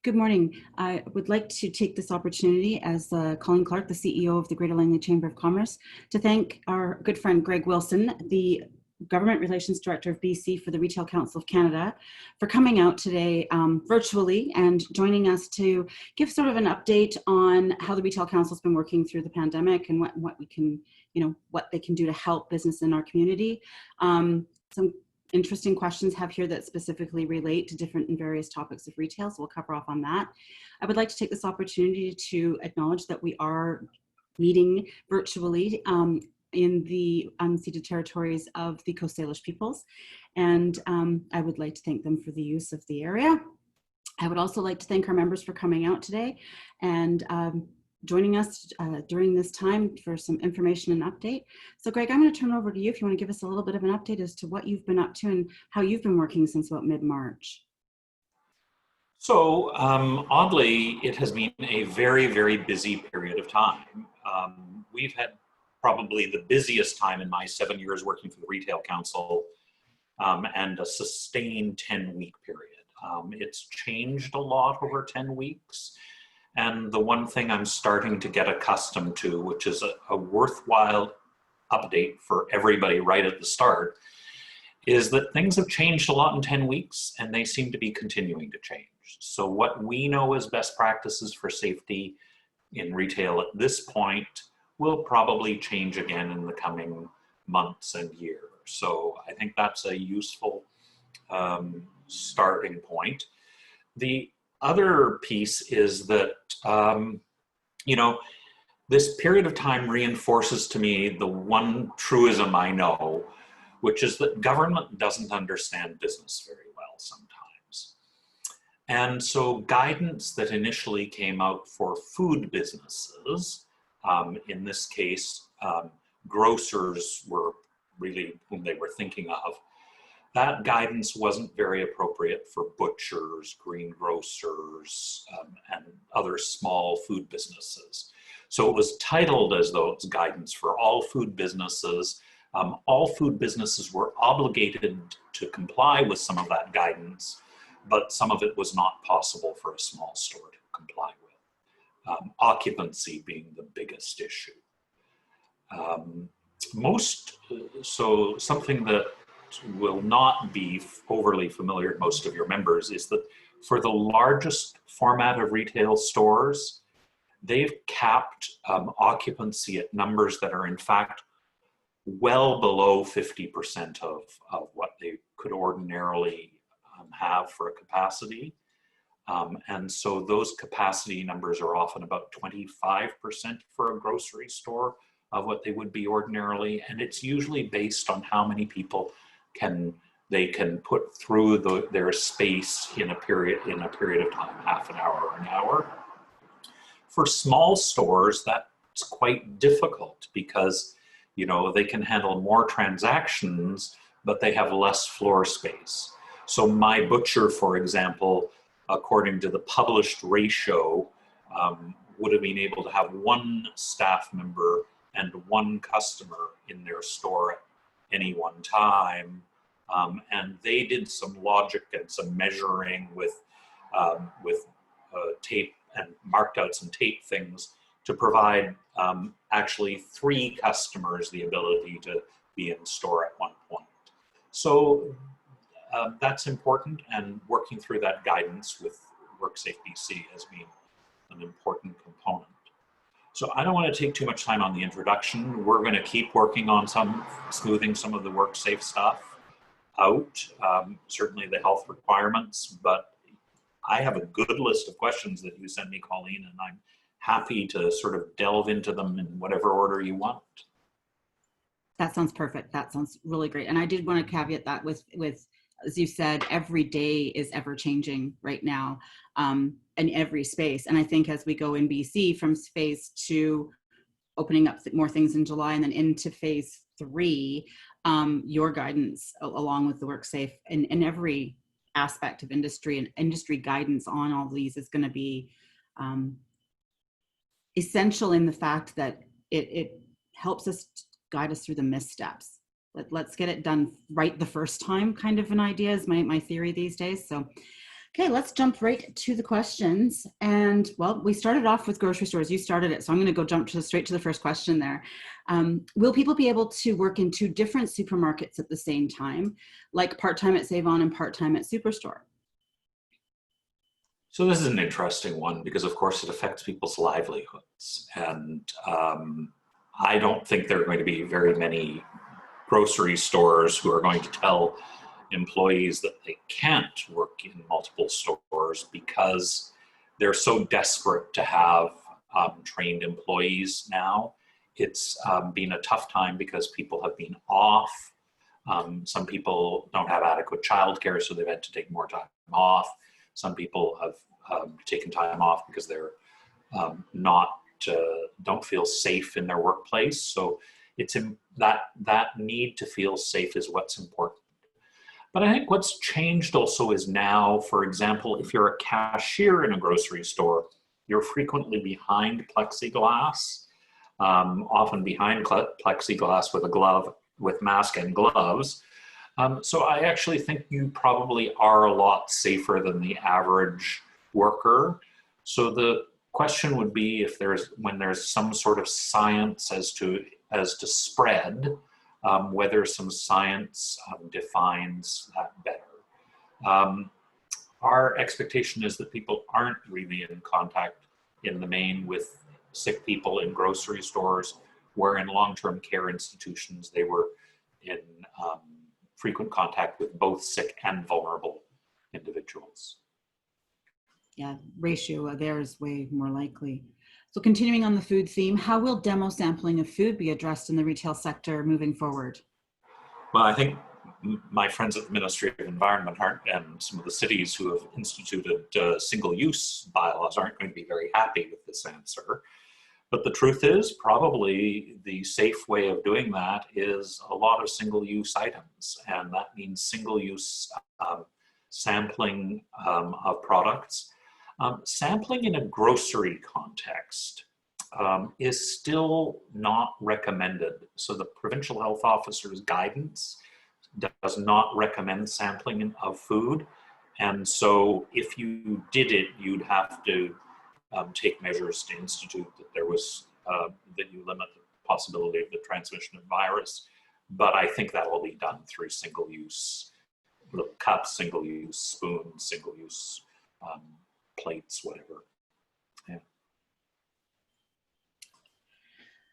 Good morning. I would like to take this opportunity as Colleen Clark, the CEO of the Greater Langley Chamber of Commerce, to thank our good friend Greg Wilson, the Government Relations Director of BC for the Retail Council of Canada, for coming out today virtually and joining us to give sort of an update on how the Retail Council has been working through the pandemic and what we can, what they can do to help business in our community. Some interesting questions have here that specifically relate to different and various topics of retail, so we'll cover off on that. I would like to take this opportunity to acknowledge that we are meeting virtually in the unceded territories of the Coast Salish peoples, and I would like to thank them for the use of the area. I would also like to thank our members for coming out today and joining us during this time for some information and update. So Greg, I'm going to turn it over to you if you want to give us a little bit of an update as to what you've been up to and how you've been working since about mid-March. So oddly, it has been a very, very busy period of time. We've had probably the busiest time in my 7 years working for the Retail Council and a sustained 10-week period. It's changed a lot over 10 weeks. And the one thing I'm starting to get accustomed to, which is a worthwhile update for everybody right at the start, is that things have changed a lot in 10 weeks and they seem to be continuing to change. So what we know as best practices for safety in retail at this point will probably change again in the coming months and years. So I think that's a useful starting point. The other piece is that, this period of time reinforces to me the one truism I know, which is that government doesn't understand business very well sometimes. And so guidance that initially came out for food businesses, in this case, grocers were really whom they were thinking of. That guidance wasn't very appropriate for butchers, greengrocers, and other small food businesses. So it was titled as though it's guidance for all food businesses. All food businesses were obligated to comply with some of that guidance, but some of it was not possible for a small store to comply with. Occupancy being the biggest issue. Something that will not be overly familiar to most of your members is that for the largest format of retail stores, they've capped occupancy at numbers that are in fact well below 50% of what they could ordinarily have for a capacity. And so those capacity numbers are often about 25% for a grocery store of what they would be ordinarily. And it's usually based on how many people they can put through their space in a period of time, half an hour or an hour. For small stores, that's quite difficult because they can handle more transactions, but they have less floor space. So my butcher, for example, according to the published ratio, would have been able to have one staff member and one customer in their store at any one time. And they did some logic and some measuring with tape and marked out some tape things to provide actually 3 customers the ability to be in store at one point. So that's important, and working through that guidance with WorkSafe BC has been an important component. So I don't want to take too much time on the introduction. We're going to keep working on smoothing some of the WorkSafe stuff out, certainly the health requirements, but I have a good list of questions that you send me, Colleen, and I'm happy to sort of delve into them in whatever order you want. That sounds perfect. That sounds really great. And I did want to caveat that with as you said, every day is ever changing right now in every space. And I think as we go in BC from phase 2, opening up more things in July and then into phase 3, your guidance along with the WorkSafe in every aspect of industry and industry guidance on all these is going to be essential in the fact that it helps us guide us through the missteps. Let's get it done right the first time, kind of an idea is my theory these days. So Okay, let's jump right to the questions. And well, we started off with grocery stores. You started it, so I'm going to go straight to the first question there. Will people be able to work in two different supermarkets at the same time, like part-time at Save-On and part-time at Superstore? So this is an interesting one because, of course, it affects people's livelihoods. And I don't think there are going to be very many grocery stores who are going to tell employees that they can't work in multiple stores because they're so desperate to have trained employees now. It's been a tough time because people have been off. Some people don't have adequate childcare, so they've had to take more time off. Some people have taken time off because they're not don't feel safe in their workplace. So it's that need to feel safe is what's important. But I think what's changed also is now, for example, if you're a cashier in a grocery store, you're frequently behind plexiglass, often behind plexiglass with a glove, with mask and gloves. So I actually think you probably are a lot safer than the average worker. So the question would be if when there's some sort of science as to spread, whether some science defines that better. Our expectation is that people aren't really in contact in the main with sick people in grocery stores, where in long-term care institutions they were in frequent contact with both sick and vulnerable individuals. Yeah, ratio there is way more likely. So continuing on the food theme, how will demo sampling of food be addressed in the retail sector moving forward? Well, I think my friends at the Ministry of Environment and some of the cities who have instituted single-use bylaws aren't going to be very happy with this answer. But the truth is, probably the safe way of doing that is a lot of single-use items, and that means single-use sampling of products. Sampling in a grocery context is still not recommended. So the provincial health officer's guidance does not recommend sampling of food. And so if you did it, you'd have to take measures to institute that there was, that you limit the possibility of the transmission of virus. But I think that will be done through single-use cups, single-use spoons, single-use plates, whatever. Yeah.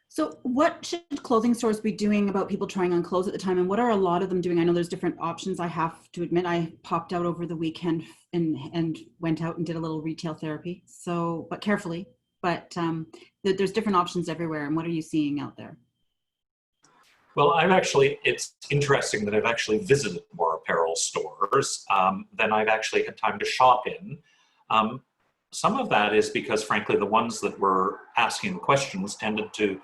So what should clothing stores be doing about people trying on clothes at the time? And what are a lot of them doing? I know there's different options. I have to admit, I popped out over the weekend and went out and did a little retail therapy. So, but carefully, but there's different options everywhere. And what are you seeing out there? Well, it's interesting that I've actually visited more apparel stores than I've actually had time to shop in. Some of that is because, frankly, the ones that were asking the questions tended to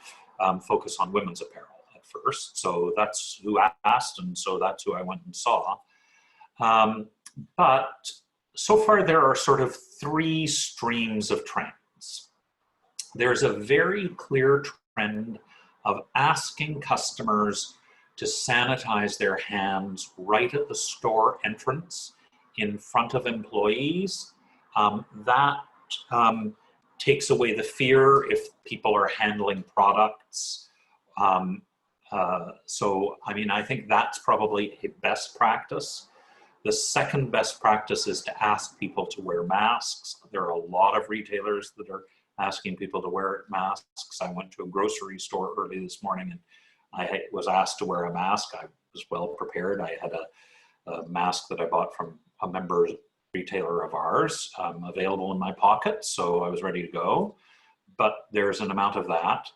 focus on women's apparel at first. So that's who asked, and so that's who I went and saw. But so far, there are sort of three streams of trends. There's a very clear trend of asking customers to sanitize their hands right at the store entrance in front of employees. That takes away the fear if people are handling products. So, I mean, I think that's probably a best practice. The second best practice is to ask people to wear masks. There are a lot of retailers that are asking people to wear masks. I went to a grocery store early this morning and I was asked to wear a mask. I was well prepared. I had a mask that I bought from a member retailer of ours available in my pocket, so I was ready to go. But there's an amount of that.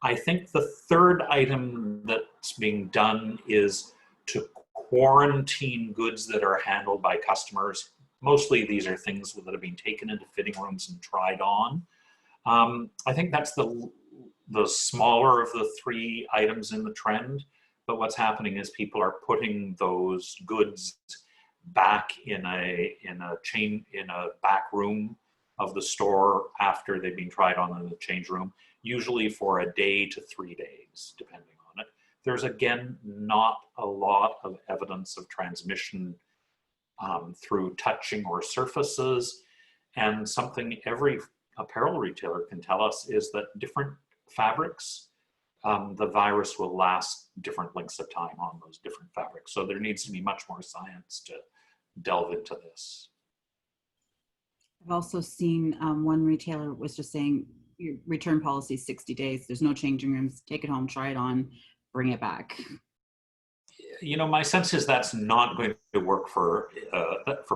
I think the third item that's being done is to quarantine goods that are handled by customers. Mostly these are things that have been taken into fitting rooms and tried on. I think that's the smaller of the three items in the trend, but what's happening is people are putting those goods back in a back room of the store after they've been tried on in the change room, usually for a day to 3 days, depending on it. There's again not a lot of evidence of transmission through touching or surfaces. And something every apparel retailer can tell us is that different fabrics, the virus will last different lengths of time on those different fabrics. So there needs to be much more science to delve into this. I've also seen one retailer was just saying your return policy is 60 days. There's no changing rooms. Take it home, try it on, bring it back. You know, my sense is that's not going to work for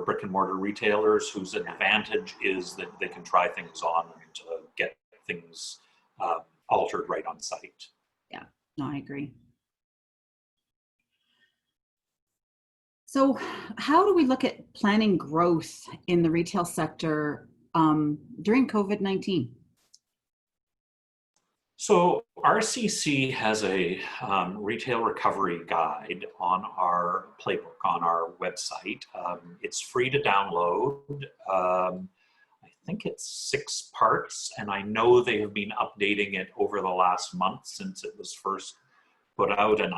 brick and mortar retailers whose advantage is that they can try things on and get things altered right on site. Yeah, no, I agree. So how do we look at planning growth in the retail sector during COVID-19? So RCC has a retail recovery guide on our playbook on our website. It's free to download. I think it's 6 parts, and I know they have been updating it over the last month since it was first put out. And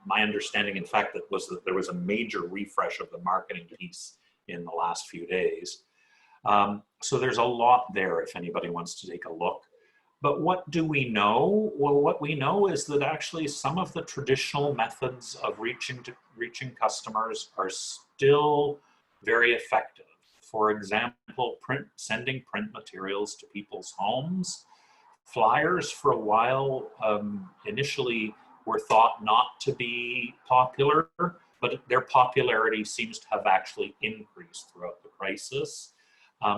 my understanding, in fact, was that there was a major refresh of the marketing piece in the last few days. So there's a lot there if anybody wants to take a look. But what do we know? Well, what we know is that actually some of the traditional methods of reaching customers are still very effective. For example, sending print materials to people's homes. Flyers for a while initially were thought not to be popular, but their popularity seems to have actually increased throughout the crisis.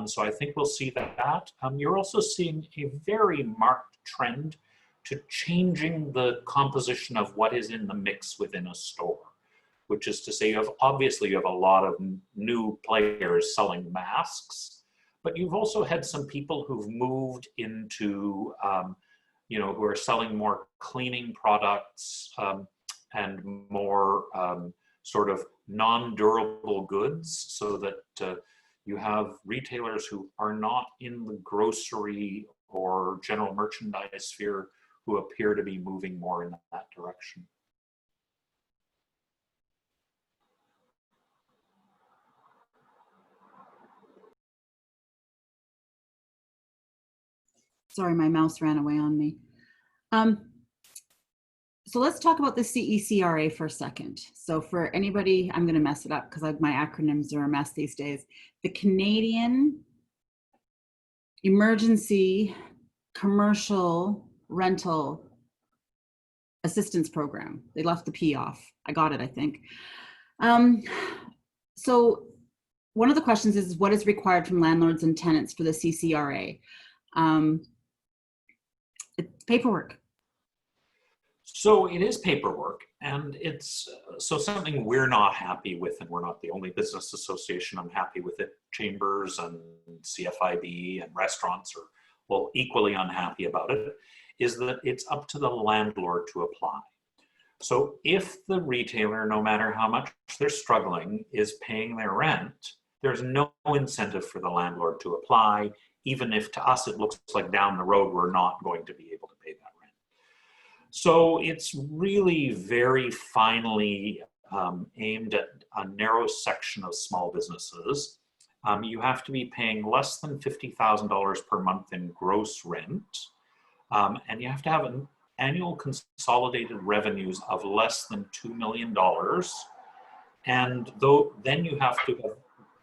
So I think we'll see that. You're also seeing a very marked trend to changing the composition of what is in the mix within a store, which is to say obviously you have a lot of new players selling masks, but you've also had some people who've moved into, who are selling more cleaning products and more sort of non-durable goods, so that you have retailers who are not in the grocery or general merchandise sphere who appear to be moving more in that direction. Sorry, my mouse ran away on me. So let's talk about the CECRA for a second. So for anybody, I'm going to mess it up because my acronyms are a mess these days. The Canadian Emergency Commercial Rental Assistance Program. They left the P off. I got it, I think. So one of the questions is, what is required from landlords and tenants for the CCRA? It's paperwork. So it is paperwork, and it's something we're not happy with, and we're not the only business association unhappy with it. Chambers and CFIB and restaurants are, well, equally unhappy about it, is that it's up to the landlord to apply. So if the retailer, no matter how much they're struggling, is paying their rent, there's no incentive for the landlord to apply, even if to us it looks like down the road we're not going to be able to pay that rent. So it's really very finely aimed at a narrow section of small businesses. You have to be paying less than $50,000 per month in gross rent, and you have to have an annual consolidated revenues of less than $2 million. And then you have to have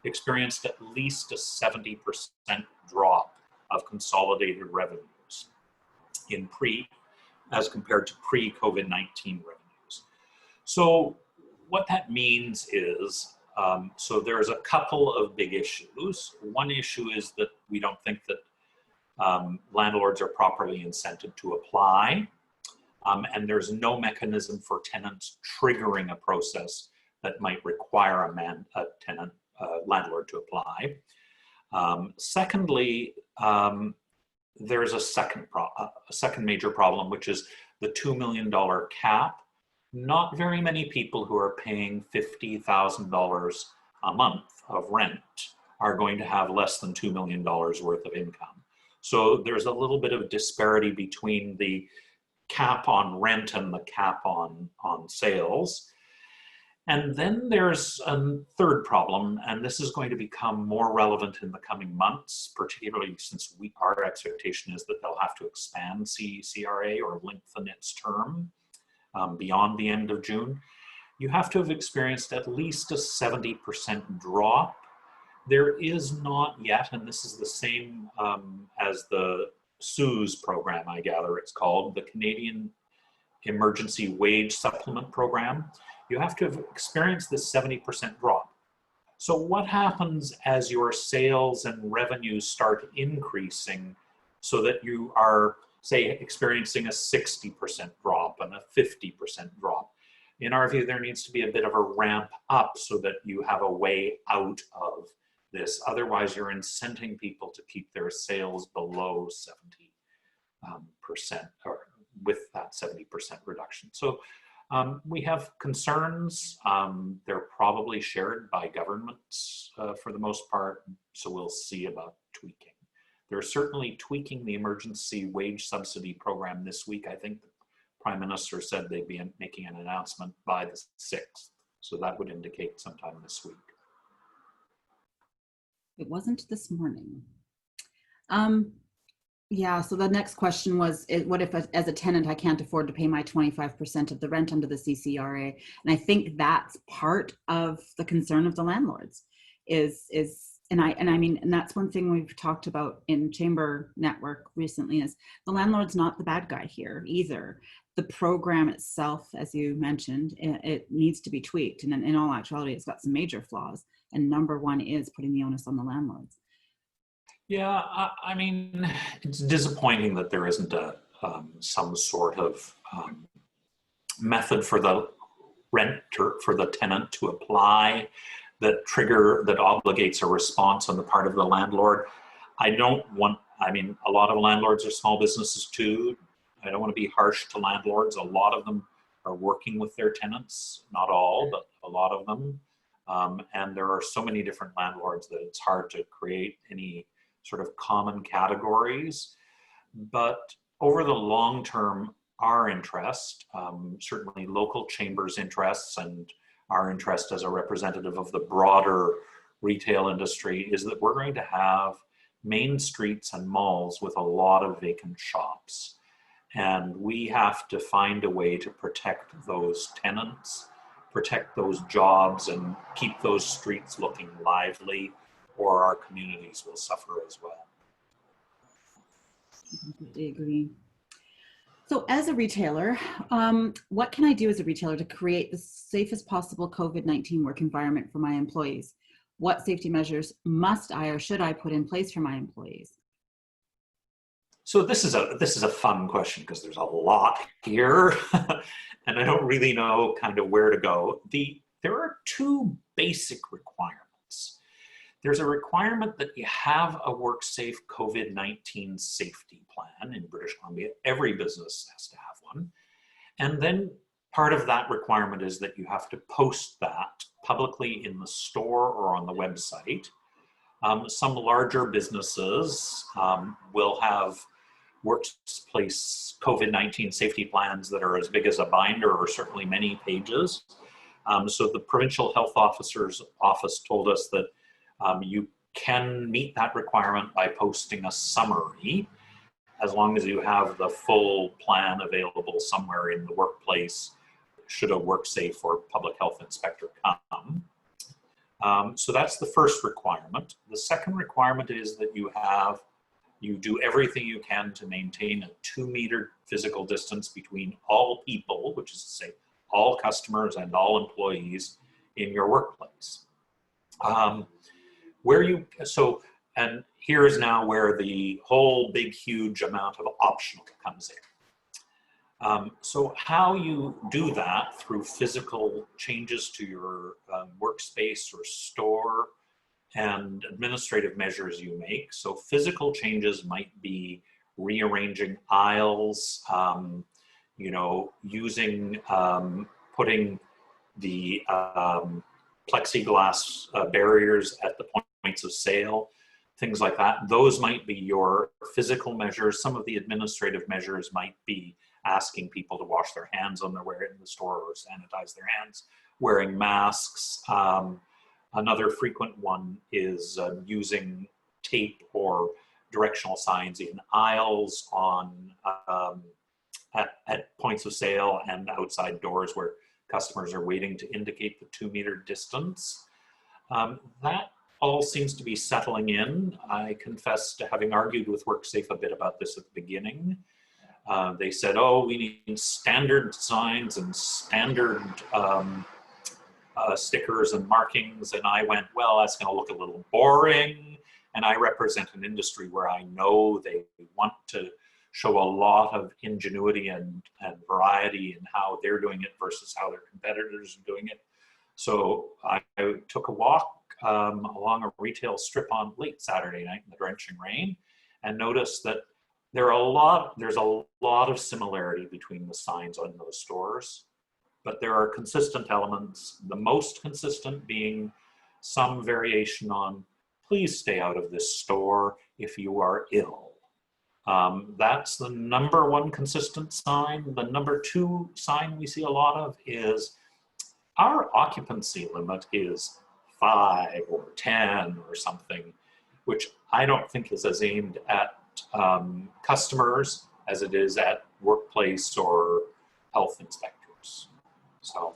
experienced at least a 70% drop of consolidated revenues as compared to pre-COVID-19 revenues. So what that means is, so there's a couple of big issues. One issue is that we don't think that landlords are properly incented to apply. And there's no mechanism for tenants triggering a process that might require a landlord to apply. Secondly, there's a second major problem, which is the $2 million cap. Not very many people who are paying $50,000 a month of rent are going to have less than $2 million worth of income. So there's a little bit of disparity between the cap on rent and the cap on sales. And then there's a third problem, and this is going to become more relevant in the coming months, particularly since our expectation is that they'll have to expand CCRA or lengthen its term beyond the end of June. You have to have experienced at least a 70% drop. There is not yet, and this is the same as the CEWS program, I gather it's called, the Canadian Emergency Wage Supplement Program. You have to have experienced this 70% drop. So what happens as your sales and revenues start increasing so that you are, say, experiencing a 60% drop and a 50% drop? In our view, there needs to be a bit of a ramp up so that you have a way out of this. Otherwise, you're incenting people to keep their sales below 70% or with that 70% reduction. So we have concerns. They're probably shared by governments for the most part, so we'll see about tweaking. They're certainly tweaking the emergency wage subsidy program this week. I think the Prime Minister said they'd be making an announcement by the 6th, so that would indicate sometime this week. It wasn't this morning. Yeah, so the next question was, what if as a tenant I can't afford to pay my 25% of the rent under the CCRA? And I think that's part of the concern of the landlords and that's one thing we've talked about in Chamber Network recently is the landlord's not the bad guy here either. The program itself, as you mentioned, it needs to be tweaked. And in all actuality, it's got some major flaws. And number one is putting the onus on the landlords. Yeah, I mean, it's disappointing that there isn't some sort of method for the renter, for the tenant to apply that obligates a response on the part of the landlord. I mean, a lot of landlords are small businesses too. I don't want to be harsh to landlords. A lot of them are working with their tenants, not all, but a lot of them. And there are so many different landlords that it's hard to create any sort of common categories. But over the long term, our interest, certainly local chambers' interests and our interest as a representative of the broader retail industry, is that we're going to have main streets and malls with a lot of vacant shops. And we have to find a way to protect those tenants, protect those jobs, and keep those streets looking lively, or our communities will suffer as well. I completely agree. So as a retailer, what can I do as a retailer to create the safest possible COVID-19 work environment for my employees? What safety measures must I or should I put in place for my employees? So this is a fun question because there's a lot here and I don't really know kind of where to go. There are two basic requirements. There's a requirement that you have a WorkSafe COVID-19 safety plan in British Columbia. Every business has to have one. And then part of that requirement is that you have to post that publicly in the store or on the website. Some larger businesses will have workplace COVID-19 safety plans that are as big as a binder or certainly many pages. So the Provincial Health Officer's Office told us that you can meet that requirement by posting a summary, as long as you have the full plan available somewhere in the workplace should a WorkSafe or public health inspector come. So that's the first requirement. The second requirement is that you do everything you can to maintain a 2-meter physical distance between all people, which is to say all customers and all employees in your workplace. And here is now where the whole big, huge amount of optional comes in. So how you do that through physical changes to your workspace or store and administrative measures you make. So physical changes might be rearranging aisles, putting the plexiglass barriers at the points of sale, things like that. Those might be your physical measures. Some of the administrative measures might be asking people to wash their hands on their way in the store or sanitize their hands wearing masks. Another frequent one is using tape or directional signs in aisles, at points of sale and outside doors where customers are waiting to indicate the 2-meter distance. That all seems to be settling in. I confess to having argued with WorkSafe a bit about this at the beginning. They said, oh, we need standard signs and standard stickers and markings. And I went, well, that's going to look a little boring. And I represent an industry where I know they want to show a lot of ingenuity and variety in how they're doing it versus how their competitors are doing it. So I took a walk along a retail strip on late Saturday night in the drenching rain and noticed that there's a lot of similarity between the signs on those stores, but there are consistent elements, the most consistent being some variation on, please stay out of this store if you are ill. That's the number one consistent sign. The number two sign we see a lot of is our occupancy limit is 5 or 10 or something, which I don't think is as aimed at customers as it is at workplace or health inspectors. So,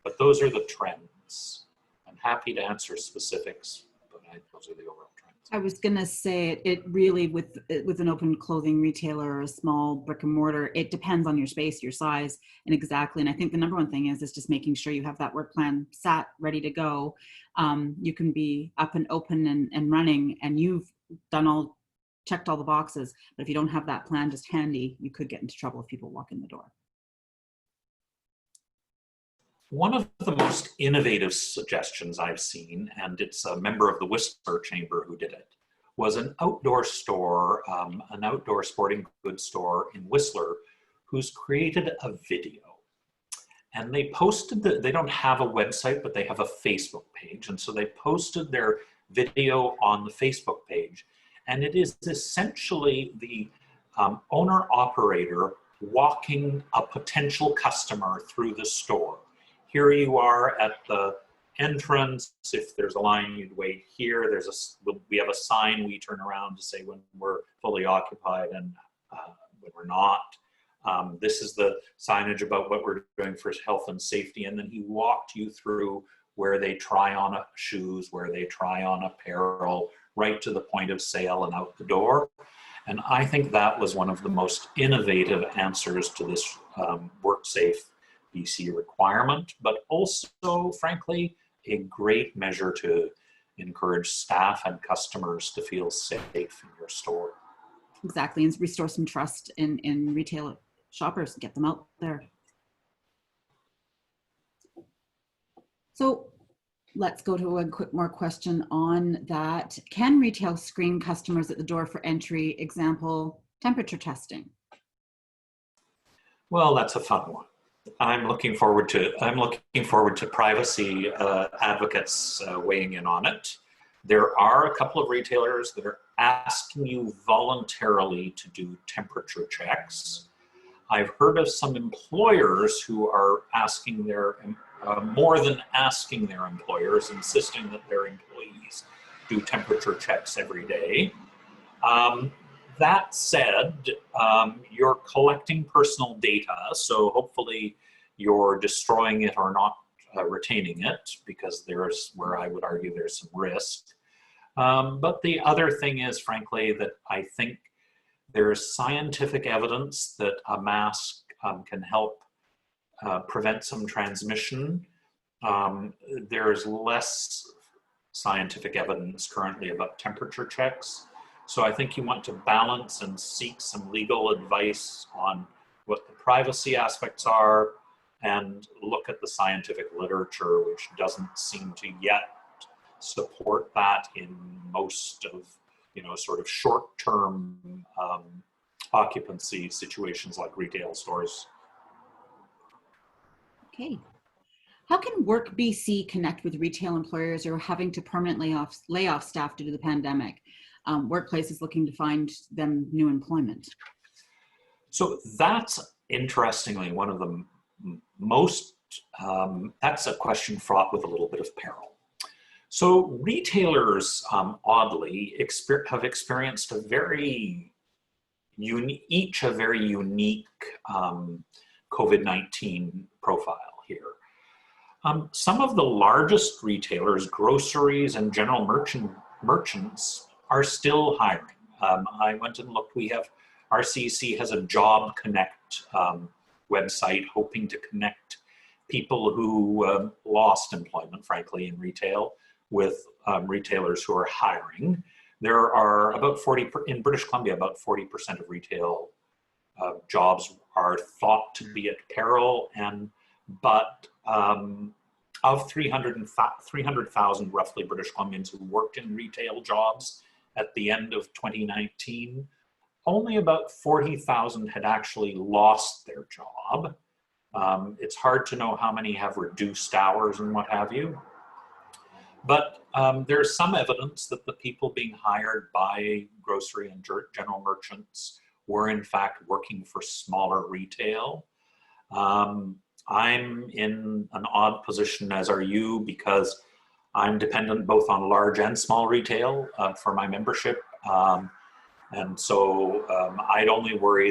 but those are the trends. I'm happy to answer specifics, but those are the overall trends. I was going to say it really with an open clothing retailer or a small brick and mortar, it depends on your space, your size, and exactly. And I think the number one thing is just making sure you have that work plan sat, ready to go. You can be up and open and running, and you've checked all the boxes. But if you don't have that plan just handy, you could get into trouble if people walk in the door. One of the most innovative suggestions I've seen, and it's a member of the Whistler Chamber who did it, was an outdoor store, an outdoor sporting goods store in Whistler, who's created a video. And they posted, they don't have a website, but they have a Facebook page. And so they posted their video on the Facebook page. And it is essentially the owner-operator walking a potential customer through the store. Here you are at the entrance. If there's a line, you'd wait here. We have a sign we turn around to say when we're fully occupied and when we're not. This is the signage about what we're doing for health and safety. And then he walked you through where they try on shoes, where they try on apparel, right to the point of sale and out the door. And I think that was one of the most innovative answers to this WorkSafe BC requirement, but also, frankly, a great measure to encourage staff and customers to feel safe in your store. Exactly, and restore some trust in retail shoppers, get them out there. So let's go to a quick more question on that. Can retail screen customers at the door for entry, example, temperature testing? Well, that's a fun one. I'm looking forward to privacy advocates weighing in on it. There are a couple of retailers that are asking you voluntarily to do temperature checks. I've heard of some employers who are asking more than asking their employers, insisting that their employees do temperature checks every day. That said, you're collecting personal data, so hopefully you're destroying it or not retaining it, because there's where I would argue there's some risk. But the other thing is, frankly, that I think there's scientific evidence that a mask can help prevent some transmission. There's less scientific evidence currently about temperature checks. So I think you want to balance and seek some legal advice on what the privacy aspects are and look at the scientific literature, which doesn't seem to yet support that in most of, sort of short-term occupancy situations like retail stores. Okay. How can Work BC connect with retail employers who are having to permanently lay off staff due to the pandemic? Workplaces looking to find them new employment? So that's interestingly one of the most that's a question fraught with a little bit of peril. So retailers, oddly, have experienced a very each a very unique COVID-19 profile here. Some of the largest retailers, groceries and general merchants, are still hiring. I went and looked. RCC has a Job Connect website hoping to connect people who lost employment, frankly, in retail with retailers who are hiring. There are about in British Columbia, about 40% of retail jobs are thought to be at peril, but of 300,000 roughly British Columbians who worked in retail jobs at the end of 2019, only about 40,000 had actually lost their job. It's hard to know how many have reduced hours and what have you. But there's some evidence that the people being hired by grocery and general merchants were in fact working for smaller retail. I'm in an odd position, as are you, because I'm dependent both on large and small retail for my membership. And so I'd only worry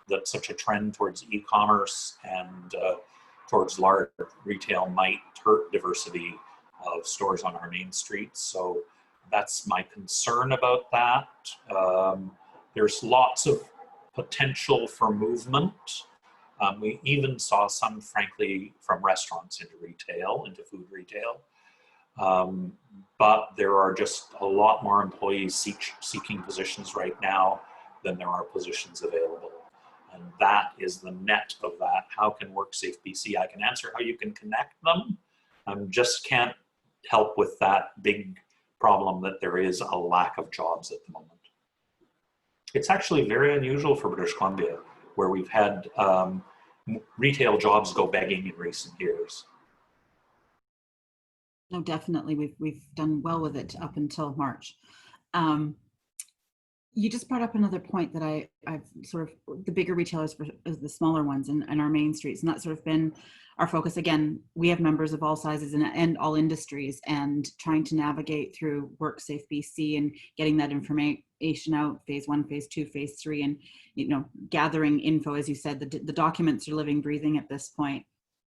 that such a trend towards e-commerce and towards large retail might hurt diversity of stores on our main streets. So that's my concern about that. There's lots of potential for movement. We even saw some, frankly, from restaurants into retail, into food retail. But there are just a lot more employees seeking positions right now than there are positions available. And that is the net of that. How can WorkSafe BC? I can answer how you can connect them. Just can't help with that big problem that there is a lack of jobs at the moment. It's actually very unusual for British Columbia, where we've had retail jobs go begging in recent years. No, definitely. We've done well with it up until March. You just brought up another point that I've sort of, the bigger retailers versus the smaller ones and our main streets, and that's sort of been our focus. Again, we have members of all sizes and all industries, and trying to navigate through WorkSafe BC and getting that information out, phase 1, phase 2, phase 3, and gathering info. As you said, the documents are living, breathing at this point.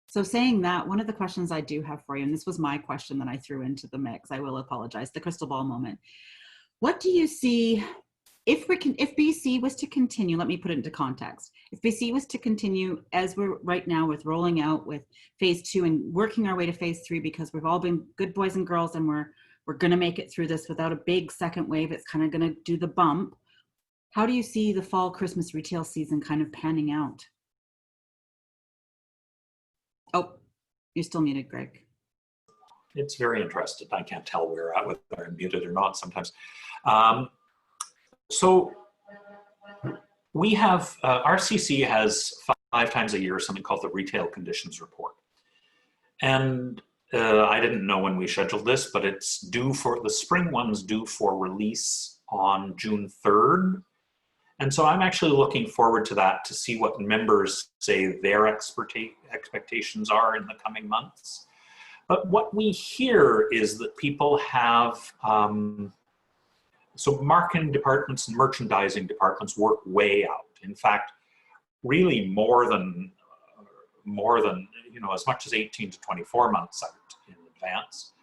So saying that, one of the questions I do have for you, and this was my question that I threw into the mix, I will apologize, the crystal ball moment. What do you see if BC was to continue? Let me put it into context. If BC was to continue as we're right now with rolling out with phase 2 and working our way to phase 3, because we've all been good boys and girls and we're going to make it through this without a big second wave, it's kind of going to do the bump. How do you see the fall Christmas retail season kind of panning out? Oh, you're still muted, Greg. It's very interesting. I can't tell whether I'm muted or not sometimes. So we have, RCC has 5 times a year something called the Retail Conditions Report. And I didn't know when we scheduled this, but it's due for, the spring one's due for release on June 3rd. And so I'm actually looking forward to that to see what members say their expectations are in the coming months. But what we hear is that people have, so marketing departments and merchandising departments work way out. In fact, really more than as much as 18 to 24 months out in advance.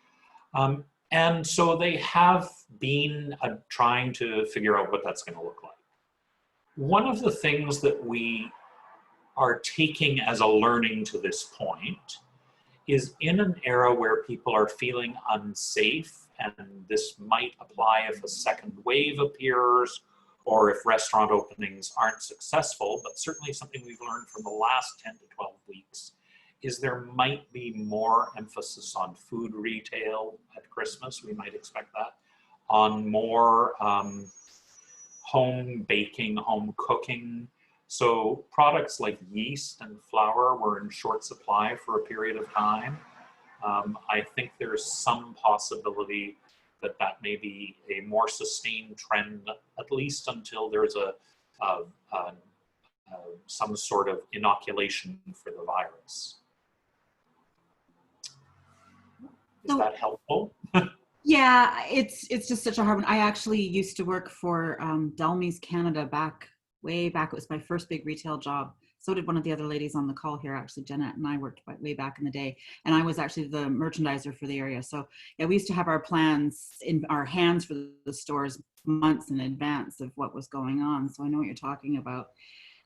And so they have been trying to figure out what that's going to look like. One of the things that we are taking as a learning to this point is, in an era where people are feeling unsafe, and this might apply if a second wave appears or if restaurant openings aren't successful, but certainly something we've learned from the last 10 to 12 weeks is there might be more emphasis on food retail at Christmas. We might expect that, on more home baking, home cooking. So products like yeast and flour were in short supply for a period of time. I think there's some possibility that that may be a more sustained trend, at least until there's some sort of inoculation for the virus. Is So that helpful? yeah, it's just such a hard one. I actually used to work for Delmy's Canada way back. It was my first big retail job. So did one of the other ladies on the call here. Actually, Jenna and I worked way back in the day, and I was actually the merchandiser for the area. So yeah, we used to have our plans in our hands for the stores months in advance of what was going on. So I know what you're talking about,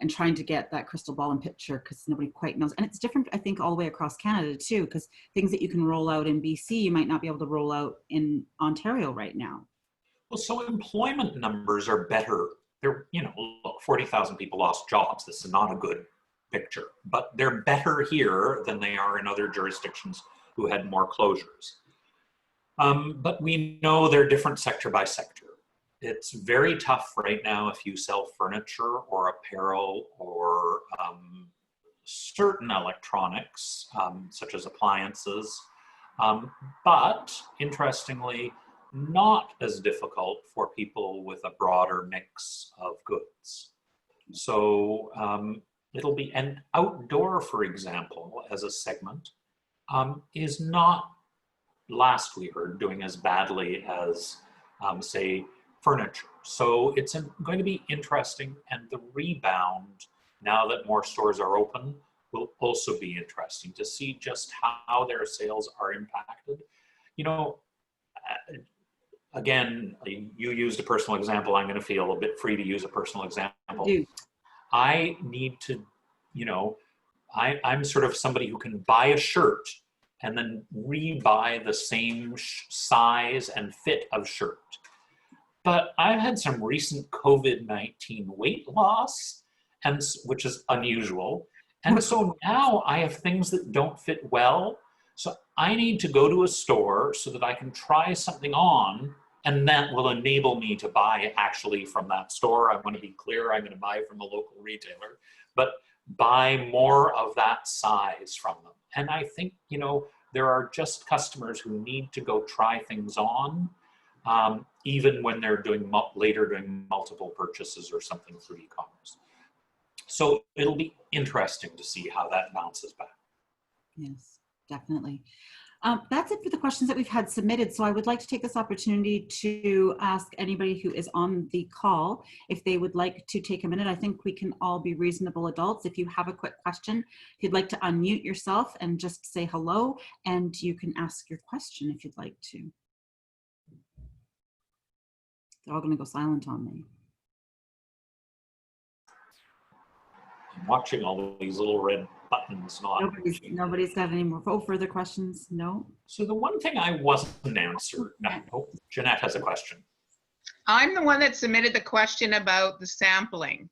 and trying to get that crystal ball and picture because nobody quite knows. And it's different, I think, all the way across Canada too, because things that you can roll out in BC, you might not be able to roll out in Ontario right now. Well, so employment numbers are better. They're, look, 40,000 people lost jobs. This is not a good picture, but they're better here than they are in other jurisdictions who had more closures. But we know they're different sector by sector. It's very tough right now if you sell furniture or apparel or certain electronics, such as appliances. But interestingly, not as difficult for people with a broader mix of goods. So it'll be, and outdoor, for example, as a segment, is not, last we heard, doing as badly as, say, furniture. So it's going to be interesting, and the rebound, now that more stores are open, will also be interesting to see just how their sales are impacted. You know, again, you used a personal example. I'm going to feel a bit free to use a personal example. I need to, I'm sort of somebody who can buy a shirt and then rebuy the same size and fit of shirt. But I've had some recent COVID-19 weight loss, and which is unusual. And so now I have things that don't fit well. So I need to go to a store so that I can try something on, and that will enable me to buy actually from that store. I want to be clear, I'm going to buy from a local retailer, but buy more of that size from them. And I think, there are just customers who need to go try things on, even when they're doing multiple purchases or something through e-commerce. So it'll be interesting to see how that bounces back. Yes, definitely. That's it for the questions that we've had submitted. So I would like to take this opportunity to ask anybody who is on the call if they would like to take a minute. I think we can all be reasonable adults. If you have a quick question, if you'd like to unmute yourself and just say hello, and you can ask your question if you'd like to. They're all going to go silent on me. I'm watching all these little red buttons. Nobody's got any more further questions? No. So the one thing I wasn't answered. Oh, Jeanette has a question. I'm the one that submitted the question about the sampling.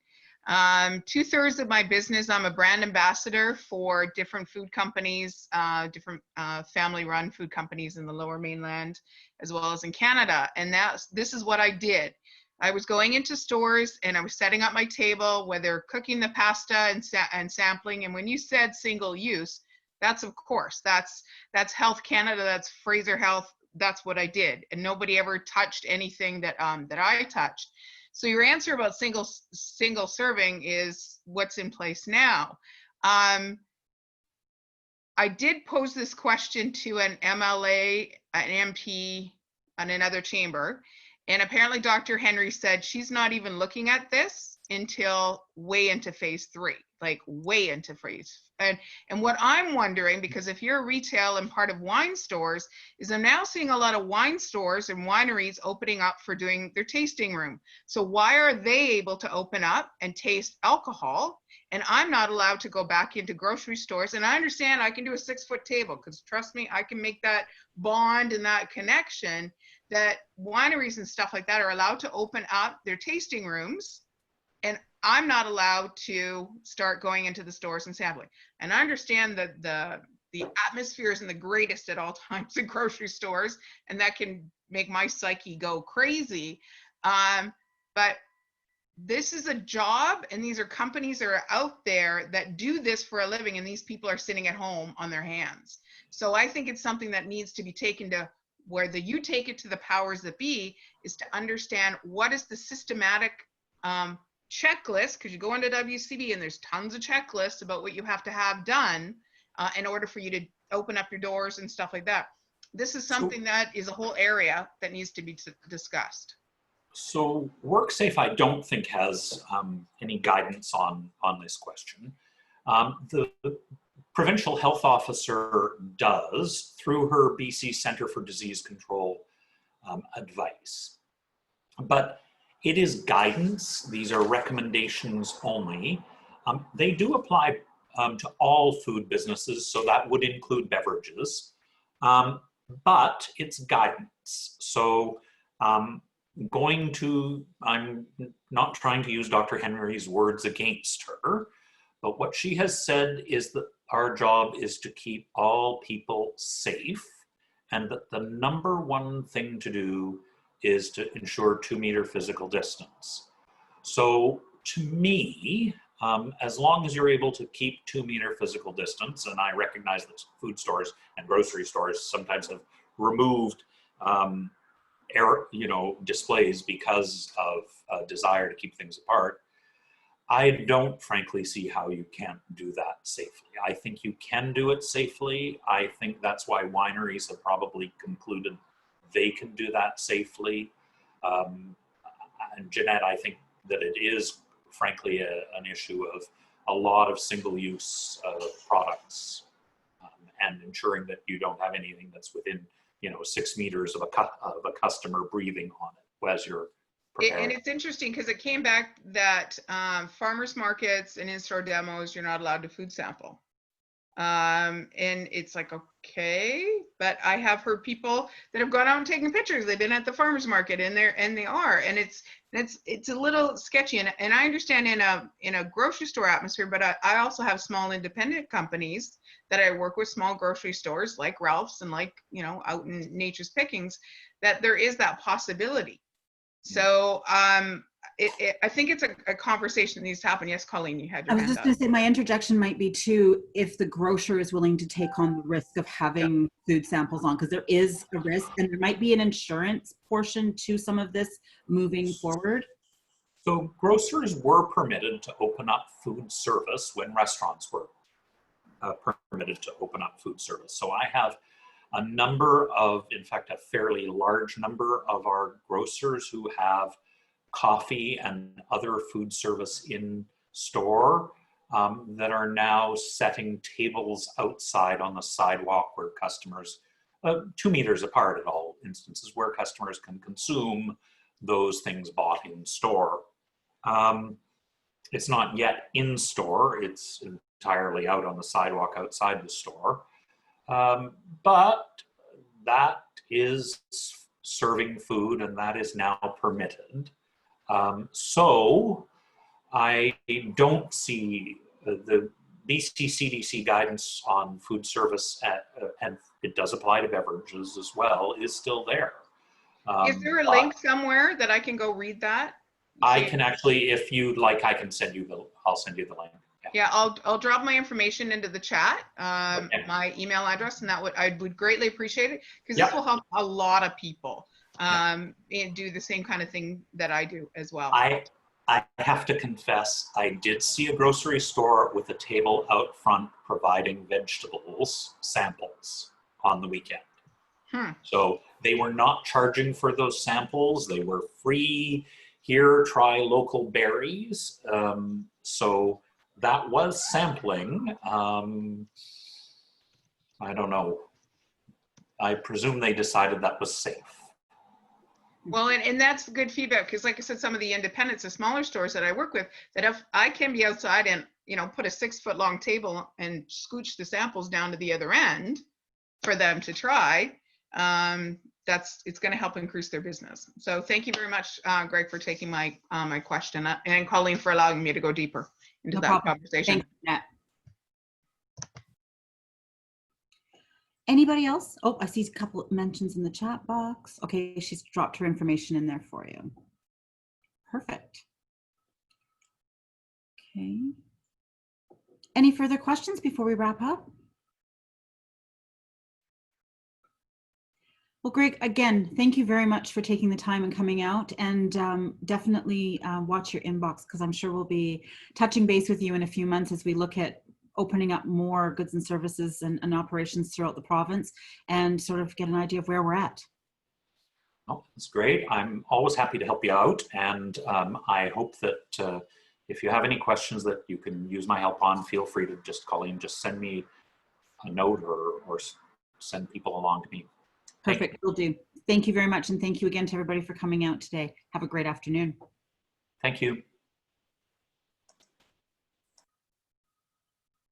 2/3 of my business, I'm a brand ambassador for different food companies, different family-run food companies in the Lower Mainland, as well as in Canada. And this is what I did. I was going into stores and I was setting up my table, whether cooking the pasta and sampling. And when you said single use, that's of course, that's Health Canada, that's Fraser Health. That's what I did. And nobody ever touched anything that I touched. So your answer about single serving is what's in place now. I did pose this question to an MLA, an MP, and another chamber. And apparently Dr. Henry said she's not even looking at this until way into phase 3, like way into phase. And what I'm wondering, because if you're retail and part of wine stores, is I'm now seeing a lot of wine stores and wineries opening up for doing their tasting room. So why are they able to open up and taste alcohol? And I'm not allowed to go back into grocery stores. And I understand I can do a 6-foot table, because trust me, I can make that bond and that connection, that wineries and stuff like that are allowed to open up their tasting rooms, and I'm not allowed to start going into the stores and sampling. And I understand that the atmosphere isn't the greatest at all times in grocery stores, and that can make my psyche go crazy. But this is a job, and these are companies that are out there that do this for a living, and these people are sitting at home on their hands. So I think it's something that needs to be taken to whether you take it to the powers that be, is to understand what is the systematic checklist, because you go into WCB and there's tons of checklists about what you have to have done in order for you to open up your doors and stuff like that. This is something that is a whole area that needs to be discussed. So WorkSafe, I don't think has any guidance on this question. The provincial health officer does through her BC Centre for Disease Control advice. But it is guidance. These are recommendations only. They do apply to all food businesses, so that would include beverages. But it's guidance. So I'm not trying to use Dr. Henry's words against her, but what she has said is that our job is to keep all people safe, and that the number one thing to do is to ensure 2-meter physical distance. So to me, as long as you're able to keep 2-meter physical distance, and I recognize that food stores and grocery stores sometimes have removed displays because of a desire to keep things apart, I don't frankly see how you can't do that safely. I think you can do it safely. I think that's why wineries have probably concluded they can do that safely. And Jeanette, I think that it is frankly an issue of a lot of single-use products and ensuring that you don't have anything that's within 6 meters of a customer breathing on it as you're preparing. And it's interesting because it came back that farmers markets and in-store demos, you're not allowed to food sample. And it's like, okay, but I have heard people that have gone out and taken pictures. They've been at the farmers market and they are, and it's a little sketchy. And I understand in a grocery store atmosphere, but I also have small independent companies that I work with, small grocery stores like Ralph's and like, out in Nature's Pickings, that there is that possibility. So I think it's a conversation that needs to happen. Yes, Colleen, you had your hand up. I was just going to say my interjection might be too, if the grocer is willing to take on the risk of having food samples on, because there is a risk and there might be an insurance portion to some of this moving forward. So grocers were permitted to open up food service when restaurants were permitted to open up food service. So I have a number of, in fact, a fairly large number of our grocers who have coffee and other food service in store that are now setting tables outside on the sidewalk where customers, 2 meters apart at all instances, where customers can consume those things bought in store. It's not yet in store, it's entirely out on the sidewalk outside the store. But that is serving food and that is now permitted. So I don't see the BC CDC guidance on food service, and it does apply to beverages as well, is still there. Is there a link somewhere that I can go read that? I can actually, if you'd like, I'll send you the link. Yeah, I'll drop my information into the chat, Okay. my email address, and I would greatly appreciate it, because this will help a lot of people and do the same kind of thing that I do as well. I have to confess, I did see a grocery store with a table out front providing vegetables samples on the weekend. So they were not charging for those samples. They were free. Here, try local berries. So that was sampling. I don't know. I presume they decided that was safe. Well, and that's good feedback, because like I said, some of the independents, the smaller stores that I work with, that if I can be outside and, put a 6-foot long table and scooch the samples down to the other end for them to try, it's going to help increase their business. So thank you very much, Greg, for taking my my question, and Colleen for allowing me to go deeper into that conversation. Thanks, Matt. Anybody else? Oh, I see a couple of mentions in the chat box. Okay, she's dropped her information in there for you. Perfect. Okay. Any further questions before we wrap up? Well, Greg, again, thank you very much for taking the time and coming out, and definitely watch your inbox, because I'm sure we'll be touching base with you in a few months as we look at opening up more goods and services and operations throughout the province, and sort of get an idea of where we're at. Oh, that's great. I'm always happy to help you out. And I hope that if you have any questions that you can use my help on, feel free to just call in, just send me a note or send people along to me. Perfect, will do. Thank you very much. And thank you again to everybody for coming out today. Have a great afternoon. Thank you.